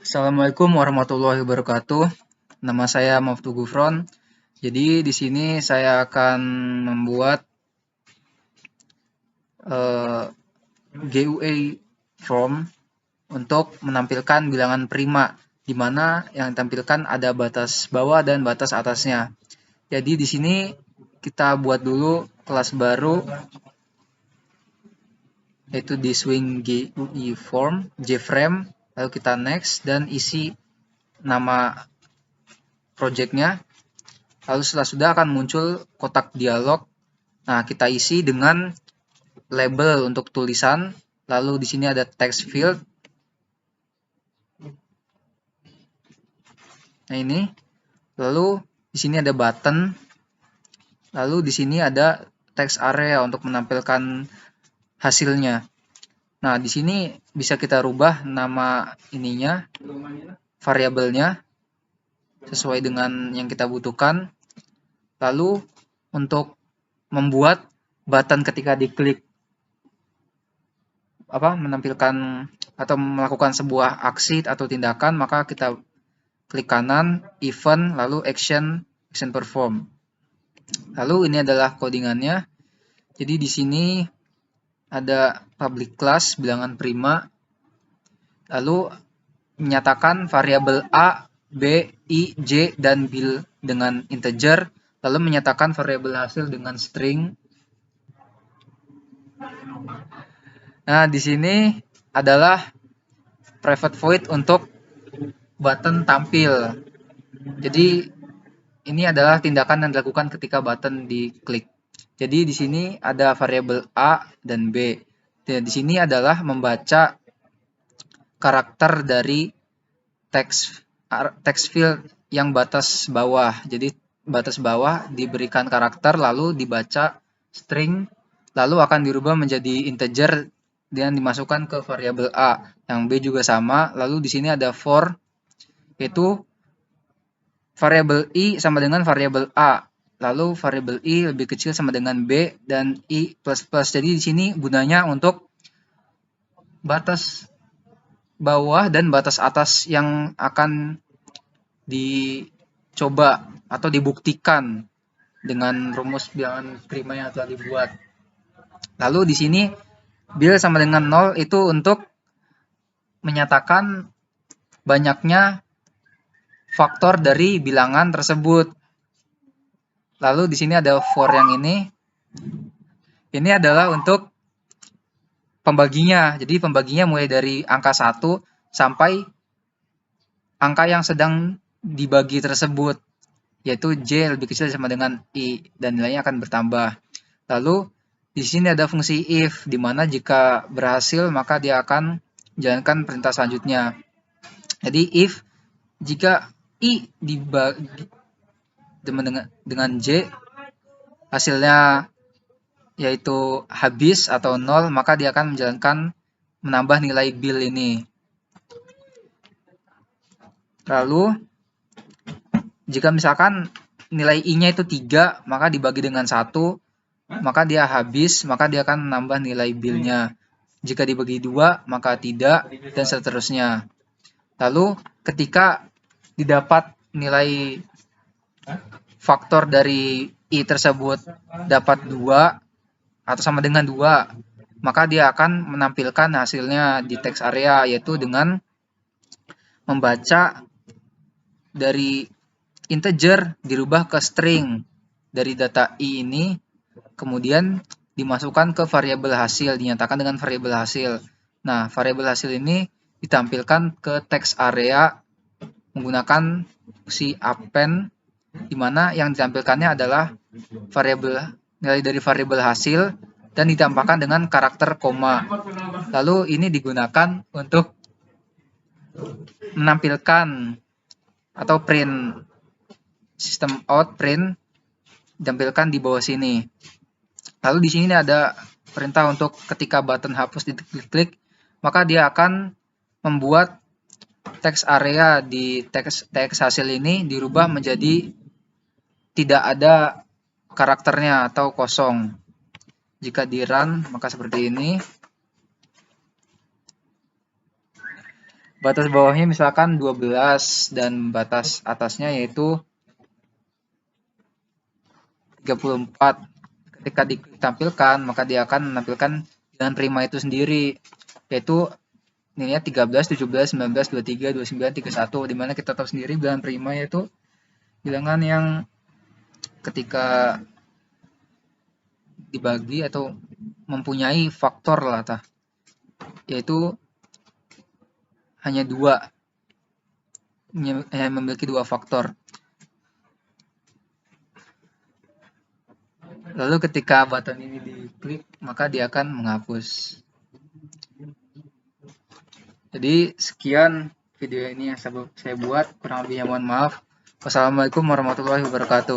Assalamualaikum warahmatullahi wabarakatuh. Nama saya Maftu Gufron. Jadi di sini saya akan membuat GUA form untuk menampilkan bilangan prima, di mana yang ditampilkan ada batas bawah dan batas atasnya. Jadi di sini kita buat dulu kelas baru, yaitu di swing GUI form, JFrame, lalu kita next dan isi nama projectnya. Lalu setelah sudah akan muncul kotak dialog. Nah, kita isi dengan label untuk tulisan. Lalu di sini ada text field. Nah, ini. Lalu di sini ada button. Lalu di sini ada text area untuk menampilkan hasilnya. Nah, di sini bisa kita rubah nama ininya, variabelnya sesuai dengan yang kita butuhkan. Lalu untuk membuat button ketika diklik menampilkan atau melakukan sebuah aksi atau tindakan, maka kita klik kanan, event, lalu action perform. Lalu ini adalah codingannya. Jadi di sini ada public class bilangan prima, lalu menyatakan variabel A, B, I, J, dan bil dengan integer, lalu menyatakan variabel hasil dengan string. Nah, di sini adalah private void untuk button tampil. Jadi ini adalah tindakan yang dilakukan ketika button diklik. Jadi di sini ada variabel A dan B. Dan di sini adalah membaca karakter dari text field yang batas bawah. Jadi batas bawah diberikan karakter lalu dibaca string, lalu akan dirubah menjadi integer dan dimasukkan ke variabel A. Yang B juga sama. Lalu di sini ada for, yaitu variabel I sama dengan variabel A. Lalu variabel I lebih kecil sama dengan B dan I plus plus. Jadi di sini gunanya untuk batas bawah dan batas atas yang akan dicoba atau dibuktikan dengan rumus bilangan prima yang telah dibuat. Lalu di sini bil sama dengan 0 itu untuk menyatakan banyaknya faktor dari bilangan tersebut. Lalu di sini ada for yang ini. Ini adalah untuk pembaginya. Jadi pembaginya mulai dari angka 1 sampai angka yang sedang dibagi tersebut, yaitu J lebih kecil sama dengan I dan nilainya akan bertambah. Lalu di sini ada fungsi if, di mana jika berhasil maka dia akan jalankan perintah selanjutnya. Jadi if jika I dibagi dengan J hasilnya yaitu habis atau 0, maka dia akan menambah nilai bil ini. Lalu jika misalkan nilai I-nya itu 3, maka dibagi dengan 1, maka dia habis, maka dia akan menambah nilai bil-nya. Jika dibagi 2, maka tidak, dan seterusnya. Lalu ketika didapat nilai faktor dari I tersebut dapat 2 atau sama dengan 2, maka dia akan menampilkan hasilnya di text area, yaitu dengan membaca dari integer dirubah ke string dari data I ini, kemudian dimasukkan ke variabel hasil, dinyatakan dengan variabel hasil. Nah, variabel hasil ini ditampilkan ke text area menggunakan fungsi append, di mana yang ditampilkannya adalah nilai dari variabel hasil dan ditambahkan dengan karakter koma. Lalu ini digunakan untuk menampilkan atau print system out print, ditampilkan di bawah sini. Lalu di sini ada perintah untuk ketika button hapus diklik, maka dia akan membuat text area di teks hasil ini dirubah menjadi tidak ada karakternya atau kosong. Jika di run maka seperti ini. batas bawahnya misalkan 12 dan batas atasnya yaitu 34. Ketika ditampilkan, maka dia akan menampilkan bilangan prima itu sendiri, yaitu nilainya 13, 17, 19, 23, 29, 31, di mana kita tahu sendiri bilangan prima yaitu bilangan yang ketika dibagi atau mempunyai faktor lah, yaitu hanya dua, memiliki dua faktor. Lalu ketika button ini diklik, maka dia akan menghapus. Jadi sekian video ini yang saya buat, kurang lebihnya mohon maaf. Wassalamualaikum warahmatullahi wabarakatuh.